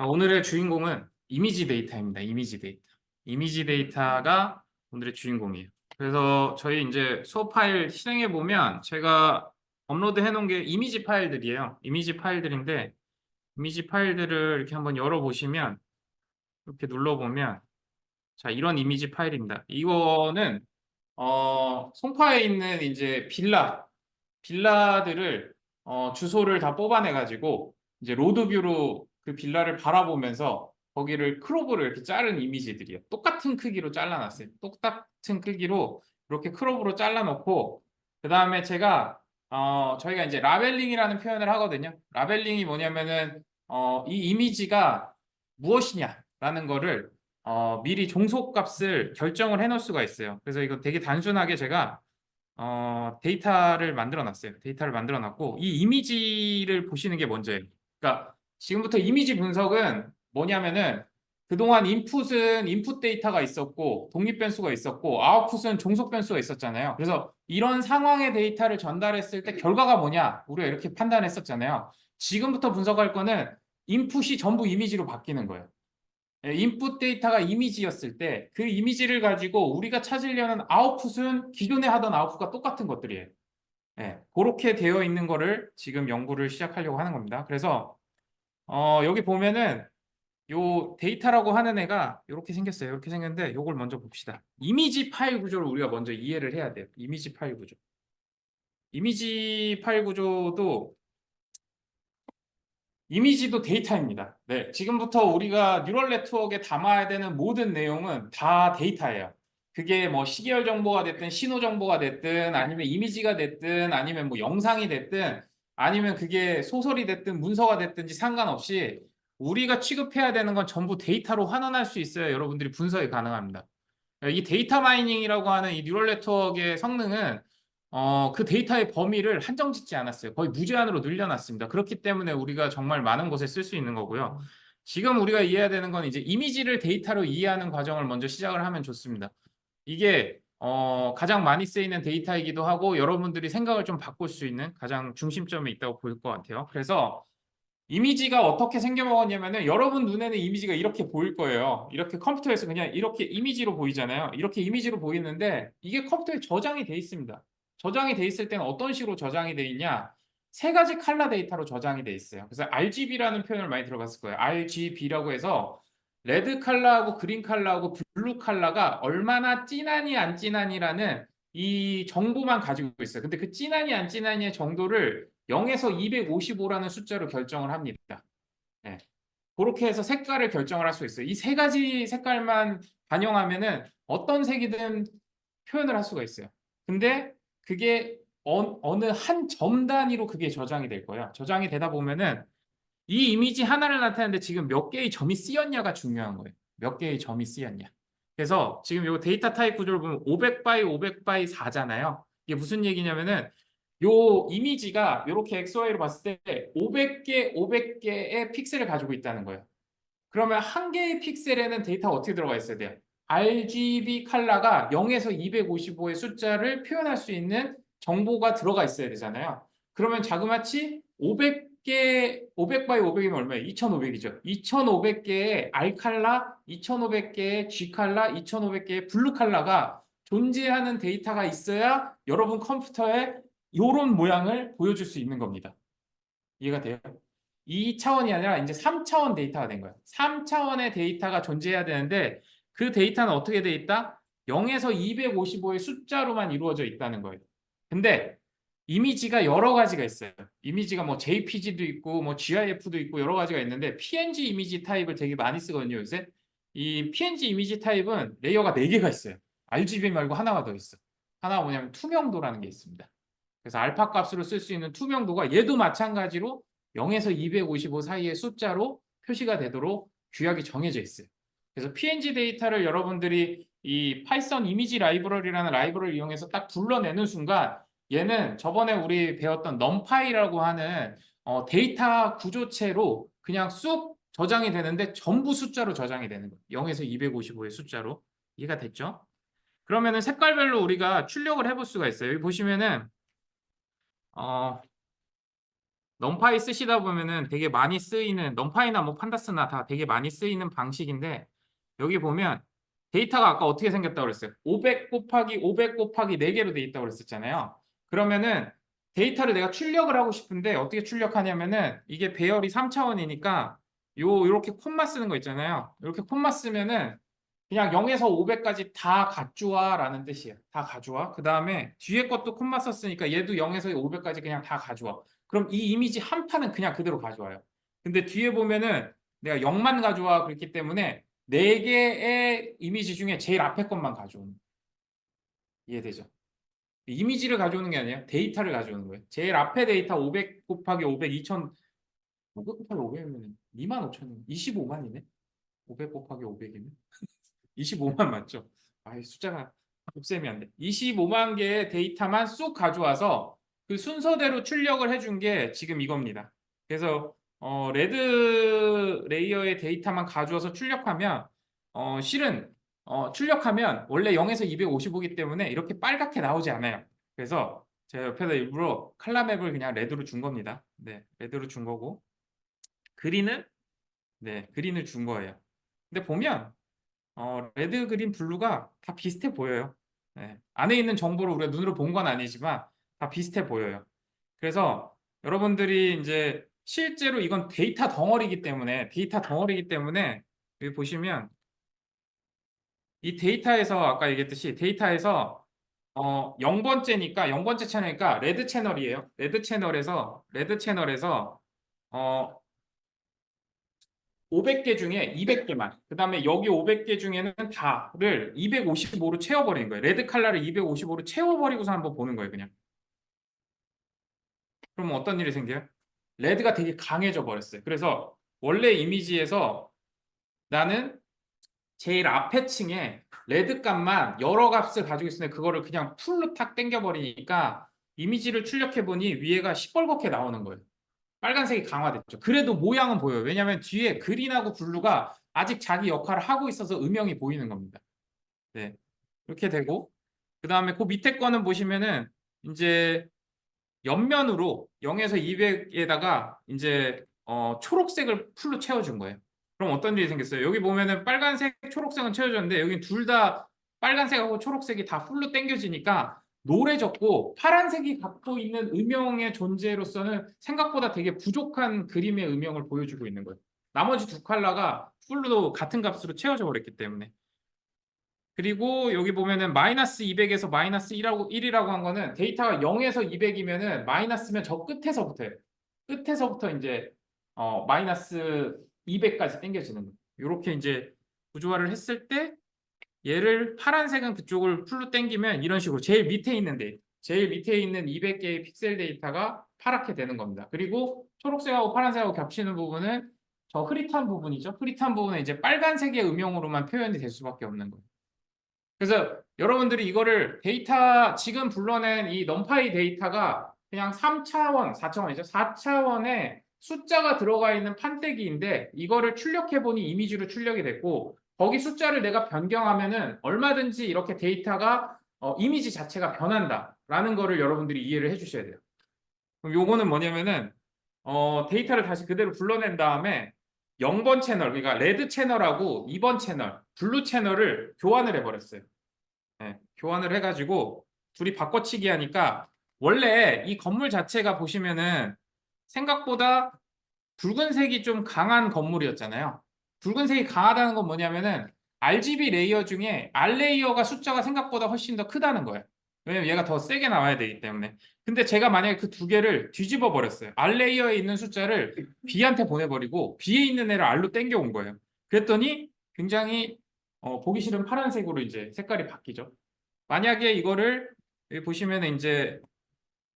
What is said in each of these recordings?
오늘의 주인공은 이미지 데이터입니다. 이미지 데이터. 이미지 데이터가 오늘의 주인공이에요. 그래서 저희 이제 수업 파일 실행해 보면 제가 업로드 해놓은 게 이미지 파일들이에요. 이미지 파일들인데 이미지 파일들을 이렇게 한번 열어보시면 이렇게 눌러보면 자 이런 이미지 파일입니다. 이거는 송파에 있는 이제 빌라들을 주소를 다 뽑아내 가지고 이제 로드뷰로 그 빌라를 바라보면서 거기를 크롭으로 이렇게 자른 이미지들이에요. 똑같은 크기로 잘라놨어요. 똑같은 크기로 이렇게 크롭으로 잘라놓고 그 다음에 저희가 이제 라벨링이라는 표현을 하거든요. 라벨링이 뭐냐면은 이 이미지가 무엇이냐라는 거를 미리 종속값을 결정을 해놓을 수가 있어요. 그래서 이거 되게 단순하게 제가 데이터를 만들어 놨어요. 데이터를 만들어 놨고 이 이미지를 보시는 게 먼저예요. 그러니까 지금부터 이미지 분석은 뭐냐면은 그동안 인풋은 인풋 데이터가 있었고 독립 변수가 있었고 아웃풋은 종속 변수가 있었잖아요. 그래서 이런 상황의 데이터를 전달했을 때 결과가 뭐냐 우리가 이렇게 판단했었잖아요. 지금부터 분석할 거는 인풋이 전부 이미지로 바뀌는 거예요. 인풋 데이터가 이미지였을 때 그 이미지를 가지고 우리가 찾으려는 아웃풋은 기존에 하던 아웃풋과 똑같은 것들이에요. 그렇게 되어 있는 거를 지금 연구를 시작하려고 하는 겁니다. 그래서 여기 보면은 요 데이터라고 하는 애가 이렇게 생겼어요. 이렇게 생겼는데 이걸 먼저 봅시다. 이미지 파일 구조를 우리가 먼저 이해를 해야 돼요. 이미지 파일 구조. 이미지 파일 구조도 이미지도 데이터입니다. 네, 지금부터 우리가 뉴럴 네트워크에 담아야 되는 모든 내용은 다 데이터예요. 그게 뭐 시계열 정보가 됐든 신호 정보가 됐든 아니면 이미지가 됐든 아니면 뭐 영상이 됐든 아니면 그게 소설이 됐든 문서가 됐든지 상관없이 우리가 취급해야 되는 건 전부 데이터로 환원할 수 있어야 여러분들이 분석이 가능합니다. 이 데이터 마이닝이라고 하는 이 뉴럴 네트워크의 성능은 그 데이터의 범위를 한정짓지 않았어요. 거의 무제한으로 늘려놨습니다. 그렇기 때문에 우리가 정말 많은 곳에 쓸 수 있는 거고요. 지금 우리가 이해해야 되는 건 이제 이미지를 데이터로 이해하는 과정을 먼저 시작을 하면 좋습니다. 이게 가장 많이 쓰이는 데이터이기도 하고 여러분들이 생각을 좀 바꿀 수 있는 가장 중심점에 있다고 보일 것 같아요. 그래서 이미지가 어떻게 생겨먹었냐면은 여러분 눈에는 이미지가 이렇게 보일 거예요. 이렇게 컴퓨터에서 그냥 이렇게 이미지로 보이잖아요. 이렇게 이미지로 보이는데 이게 컴퓨터에 저장이 돼 있습니다. 저장이 돼 있을 때는 어떤 식으로 저장이 돼 있냐? 세 가지 컬러 데이터로 저장이 돼 있어요. 그래서 RGB라는 표현을 많이 들어봤을 거예요. RGB라고 해서 레드 컬러하고 그린 컬러하고 블루 컬러가 얼마나 진하니 안 진하니라는 이 정보만 가지고 있어요. 근데 그 진하니 안 진하니의 정도를 0에서 255라는 숫자로 결정을 합니다. 네. 그렇게 해서 색깔을 결정을 할 수 있어요. 이 세 가지 색깔만 반영하면은 어떤 색이든 표현을 할 수가 있어요. 근데 그게 어느 한 점 단위로 그게 저장이 될 거예요. 저장이 되다 보면은 이 이미지 하나를 나타내는데 지금 몇 개의 점이 쓰였냐가 중요한 거예요. 몇 개의 점이 쓰였냐. 그래서 지금 이 데이터 타입 구조를 보면 500 바이 500 바이 4잖아요. 이게 무슨 얘기냐면은 요 이미지가 이렇게 XY로 봤을 때 500개, 500개의 픽셀을 가지고 있다는 거예요. 그러면 한 개의 픽셀에는 데이터가 어떻게 들어가 있어야 돼요? RGB 컬러가 0에서 255의 숫자를 표현할 수 있는 정보가 들어가 있어야 되잖아요. 그러면 자그마치 500개, 500 바이 500이면 얼마예요? 2500이죠. 2500개의 R 컬러, 2500개의 G 컬러, 2500개의 블루 컬러가 존재하는 데이터가 있어야 여러분 컴퓨터에 이런 모양을 보여줄 수 있는 겁니다. 이해가 돼요? 2차원이 아니라 이제 3차원 데이터가 된 거예요. 3차원의 데이터가 존재해야 되는데 그 데이터는 어떻게 돼 있다? 0에서 255의 숫자로만 이루어져 있다는 거예요. 근데 이미지가 여러 가지가 있어요. 이미지가 뭐 JPG도 있고 뭐 GIF도 있고 여러 가지가 있는데 PNG 이미지 타입을 되게 많이 쓰거든요, 요새. 이 PNG 이미지 타입은 레이어가 4개가 있어요. RGB 말고 하나가 더 있어. 하나가 뭐냐면 투명도라는 게 있습니다. 그래서 알파 값으로 쓸 수 있는 투명도가 얘도 마찬가지로 0에서 255 사이의 숫자로 표시가 되도록 규약이 정해져 있어요. 그래서 PNG 데이터를 여러분들이 이 파이썬 이미지 라이브러리라는 라이브러리를 이용해서 딱 불러내는 순간 얘는 저번에 우리 배웠던 넘파이라고 하는 데이터 구조체로 그냥 쑥 저장이 되는데 전부 숫자로 저장이 되는 거예요. 0에서 255의 숫자로. 이해가 됐죠? 그러면은 색깔별로 우리가 출력을 해볼 수가 있어요. 여기 보시면은 어, 넘파이 쓰시다 보면은 되게 많이 쓰이는 넘파이나 뭐 판다스나 다 되게 많이 쓰이는 방식인데 여기 보면 데이터가 아까 어떻게 생겼다고 그랬어요? 500 곱하기 500 곱하기 4개로 돼 있다고 그랬었잖아요. 그러면은 데이터를 내가 출력을 하고 싶은데 어떻게 출력하냐면은 이게 배열이 3차원이니까 요렇게 콤마 쓰는 거 있잖아요. 이렇게 콤마 쓰면은 그냥 0에서 500까지 다 가져와라는 뜻이에요. 다 가져와. 그 다음에 뒤에 것도 콤마 썼으니까 얘도 0에서 500까지 그냥 다 가져와. 그럼 이 이미지 한 판은 그냥 그대로 가져와요. 근데 뒤에 보면은 내가 0만 가져와 그랬기 때문에 4개의 이미지 중에 제일 앞에 것만 가져오는. 이해되죠? 이미지를 가져오는 게 아니에요. 데이터를 가져오는 거예요. 제일 앞에 데이터 500 곱하기 500, 2000, 500 곱하기 500이면 25,000원, 25만이네? 500 곱하기 500이면? 25만 맞죠? 아, 숫자가 곱셈이 안 돼. 25만 개의 데이터만 쑥 가져와서 그 순서대로 출력을 해준 게 지금 이겁니다. 그래서 레드 레이어의 데이터만 가져와서 출력하면 실은 출력하면 원래 0에서 255이기 때문에 이렇게 빨갛게 나오지 않아요. 그래서 제가 옆에다 일부러 칼라맵을 그냥 레드로 준 겁니다. 네, 레드로 준 거고 그린은 네, 그린을 준 거예요. 근데 보면 레드, 그린, 블루가 다 비슷해 보여요. 네. 안에 있는 정보를 우리가 눈으로 본 건 아니지만 다 비슷해 보여요. 그래서 여러분들이 이제 실제로 이건 데이터 덩어리이기 때문에 여기 보시면 이 데이터에서 아까 얘기했듯이 데이터에서 0번째니까 0번째 채널이니까 레드 채널이에요. 레드 채널에서 어, 500개 중에 200개만, 그 다음에 여기 500개 중에는 다를 255로 채워버리는 거예요. 레드 칼라를 255로 채워버리고서 한번 보는 거예요, 그냥. 그러면 어떤 일이 생겨요? 레드가 되게 강해져 버렸어요. 그래서 원래 이미지에서 나는 제일 앞에 층에 레드 값만 여러 값을 가지고 있으면 그거를 그냥 풀로 탁 당겨버리니까 이미지를 출력해보니 위에가 시뻘겋게 나오는 거예요. 빨간색이 강화됐죠. 그래도 모양은 보여요. 왜냐하면 뒤에 그린하고 블루가 아직 자기 역할을 하고 있어서 음영이 보이는 겁니다. 네, 이렇게 되고 그 다음에 그 밑에 거는 보시면은 이제 옆면으로 0에서 200에다가 이제 초록색을 풀로 채워준 거예요. 그럼 어떤 일이 생겼어요? 여기 보면은 빨간색, 초록색은 채워졌는데 여기 둘 다 빨간색하고 초록색이 다 풀로 당겨지니까 노래졌고 파란색이 갖고 있는 음영의 존재로서는 생각보다 되게 부족한 그림의 음영을 보여주고 있는 거예요. 나머지 두 컬러가 풀로 같은 값으로 채워져 버렸기 때문에. 그리고 여기 보면은 마이너스 200에서 마이너스 1이라고 한 거는 데이터가 0에서 200이면은 마이너스면 저 끝에서부터예요. 끝에서부터 이제 마이너스 200까지 당겨지는 거예요. 이렇게 이제 구조화를 했을 때 얘를 파란색은 그쪽을 풀로 당기면 이런 식으로 제일 밑에 있는 200개의 픽셀 데이터가 파랗게 되는 겁니다. 그리고 초록색하고 파란색하고 겹치는 부분은 저 흐릿한 부분이죠. 흐릿한 부분은 이제 빨간색의 음영으로만 표현이 될 수밖에 없는 거예요. 그래서 여러분들이 이거를 데이터 지금 불러낸 이 넘파이 데이터가 그냥 3차원, 4차원이죠. 4차원의 숫자가 들어가 있는 판때기인데 이거를 출력해 보니 이미지로 출력이 됐고 거기 숫자를 내가 변경하면은 얼마든지 이렇게 데이터가 이미지 자체가 변한다라는 거를 여러분들이 이해를 해 주셔야 돼요. 그럼 요거는 뭐냐면은 데이터를 다시 그대로 불러낸 다음에 0번 채널, 그러니까 레드 채널하고 2번 채널, 블루 채널을 교환을 해버렸어요. 네, 교환을 해가지고 둘이 바꿔치기 하니까 원래 이 건물 자체가 보시면은 생각보다 붉은색이 좀 강한 건물이었잖아요. 붉은색이 강하다는 건 뭐냐면은 RGB 레이어 중에 R 레이어가 숫자가 생각보다 훨씬 더 크다는 거예요. 왜냐면 얘가 더 세게 나와야 되기 때문에. 근데 제가 만약에 그 두 개를 뒤집어 버렸어요. R 레이어에 있는 숫자를 B한테 보내버리고 B에 있는 애를 R로 땡겨온 거예요. 그랬더니 굉장히 보기 싫은 파란색으로 이제 색깔이 바뀌죠. 만약에 이거를 여기 보시면 이제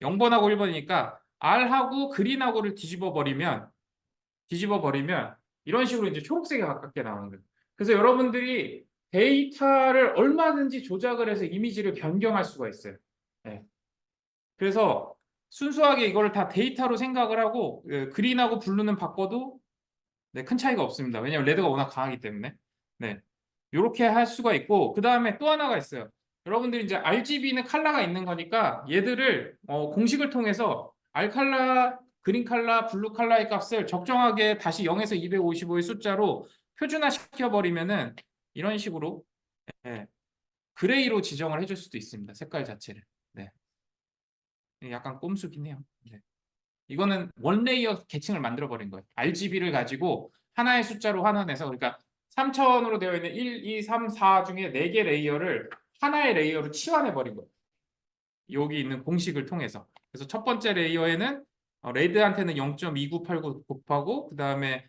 0번하고 1번이니까 R하고 그린하고를 뒤집어 버리면 이런 식으로 이제 초록색에 가깝게 나오는 거예요. 그래서 여러분들이 데이터를 얼마든지 조작을 해서 이미지를 변경할 수가 있어요. 네. 그래서 순수하게 이거를 다 데이터로 생각을 하고 그린하고 블루는 바꿔도 네, 큰 차이가 없습니다. 왜냐하면 레드가 워낙 강하기 때문에. 네. 이렇게 할 수가 있고 그 다음에 또 하나가 있어요. 여러분들이 이제 RGB는 컬러가 있는 거니까 얘들을 공식을 통해서 R 컬러 그린 칼라, 블루 칼라의 값을 적정하게 다시 0에서 255의 숫자로 표준화 시켜버리면은 이런 식으로 예, 그레이로 지정을 해줄 수도 있습니다. 색깔 자체를. 네. 약간 꼼수긴 해요. 네. 이거는 원 레이어 계층을 만들어 버린 거예요. RGB를 가지고 하나의 숫자로 환원해서 그러니까 3차원으로 되어 있는 1, 2, 3, 4 중에 4개 레이어를 하나의 레이어로 치환해 버린 거예요. 여기 있는 공식을 통해서. 그래서 첫 번째 레이어에는 레드한테는 0.2989 곱하고 그다음에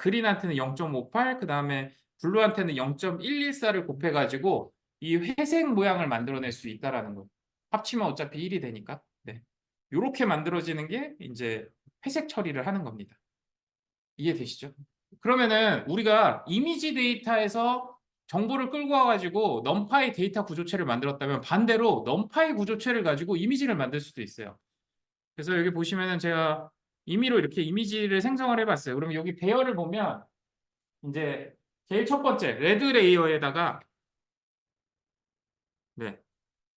그린한테는 0.58, 그다음에 블루한테는 0.114를 곱해 가지고 이 회색 모양을 만들어낼 수 있다라는 거예요. 합치면 어차피 1이 되니까. 네. 이렇게 만들어지는 게 이제 회색 처리를 하는 겁니다. 이해되시죠? 그러면은 우리가 이미지 데이터에서 정보를 끌고 와가지고 넘파이 데이터 구조체를 만들었다면 반대로 넘파이 구조체를 가지고 이미지를 만들 수도 있어요. 그래서 여기 보시면은 제가 임의로 이렇게 이미지를 생성을 해봤어요. 그러면 여기 배열을 보면 이제 제일 첫 번째 레드 레이어에다가 네,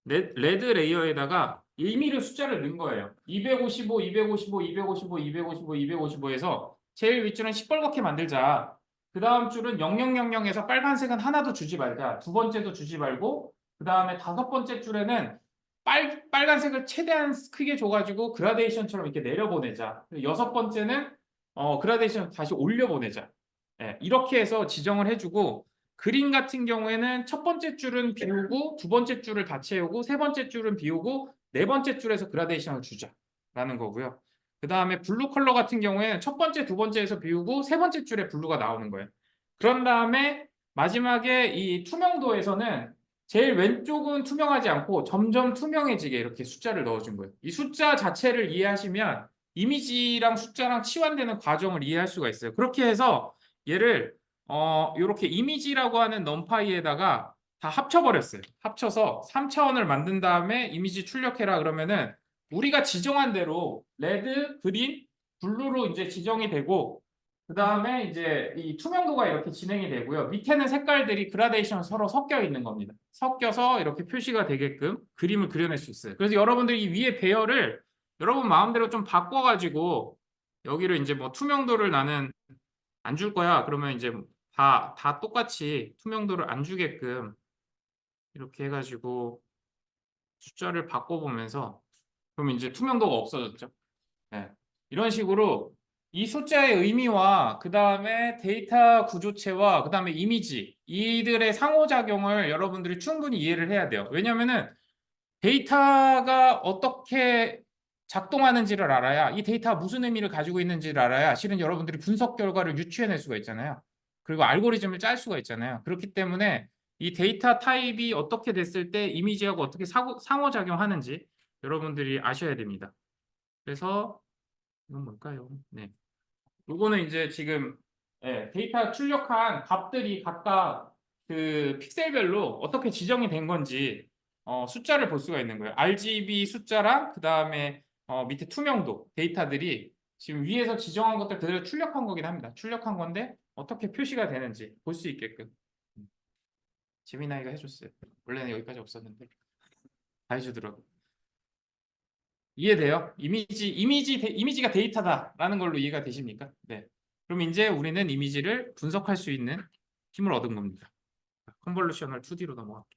레드 레이어에다가 임의로 숫자를 넣은 거예요. 255, 255, 255, 255, 255에서 제일 윗줄은 시뻘겋게 만들자. 그 다음 줄은 0000에서 빨간색은 하나도 주지 말자. 두 번째도 주지 말고 그 다음에 다섯 번째 줄에는 빨간색을 최대한 크게 줘가지고 그라데이션처럼 이렇게 내려보내자. 여섯 번째는 그라데이션 다시 올려보내자. 예, 이렇게 해서 지정을 해주고 그린 같은 경우에는 첫 번째 줄은 비우고 두 번째 줄을 다 채우고 세 번째 줄은 비우고 네 번째 줄에서 그라데이션을 주자라는 거고요. 그 다음에 블루 컬러 같은 경우에는 첫 번째, 두 번째에서 비우고 세 번째 줄에 블루가 나오는 거예요. 그런 다음에 마지막에 이 투명도에서는 제일 왼쪽은 투명하지 않고 점점 투명해지게 이렇게 숫자를 넣어준 거예요. 이 숫자 자체를 이해하시면 이미지랑 숫자랑 치환되는 과정을 이해할 수가 있어요. 그렇게 해서 얘를 이렇게 이미지라고 하는 넘파이에다가 다 합쳐버렸어요. 합쳐서 3차원을 만든 다음에 이미지 출력해라 그러면은 우리가 지정한 대로 레드, 그린, 블루로 이제 지정이 되고 그 다음에 이제 이 투명도가 이렇게 진행이 되고요. 밑에는 색깔들이 그라데이션 서로 섞여 있는 겁니다. 섞여서 이렇게 표시가 되게끔 그림을 그려낼 수 있어요. 그래서 여러분들이 이 위에 배열을 여러분 마음대로 좀 바꿔가지고 여기를 이제 뭐 투명도를 나는 안 줄 거야. 그러면 이제 다 똑같이 투명도를 안 주게끔 이렇게 해가지고 숫자를 바꿔보면서 그러면 이제 투명도가 없어졌죠. 네. 이런 식으로 이 숫자의 의미와 그 다음에 데이터 구조체와 그 다음에 이미지 이들의 상호작용을 여러분들이 충분히 이해를 해야 돼요. 왜냐하면은 데이터가 어떻게 작동하는지를 알아야 이 데이터가 무슨 의미를 가지고 있는지를 알아야 실은 여러분들이 분석 결과를 유추해낼 수가 있잖아요. 그리고 알고리즘을 짤 수가 있잖아요. 그렇기 때문에 이 데이터 타입이 어떻게 됐을 때 이미지하고 어떻게 상호작용하는지 여러분들이 아셔야 됩니다. 그래서 이건 뭘까요? 네. 요거는 이제 지금 데이터 출력한 값들이 각각 그 픽셀별로 어떻게 지정이 된 건지 숫자를 볼 수가 있는 거예요. RGB 숫자랑 그 다음에 밑에 투명도 데이터들이 지금 위에서 지정한 것들 그대로 출력한 거긴 합니다. 출력한 건데 어떻게 표시가 되는지 볼 수 있게끔 재미나이가 해줬어요. 원래는 여기까지 없었는데 다 해주더라고. 이해돼요? 이미지가 데이터다라는 걸로 이해가 되십니까? 네. 그럼 이제 우리는 이미지를 분석할 수 있는 힘을 얻은 겁니다. 컨볼루셔널 2D로 넘어갈게요.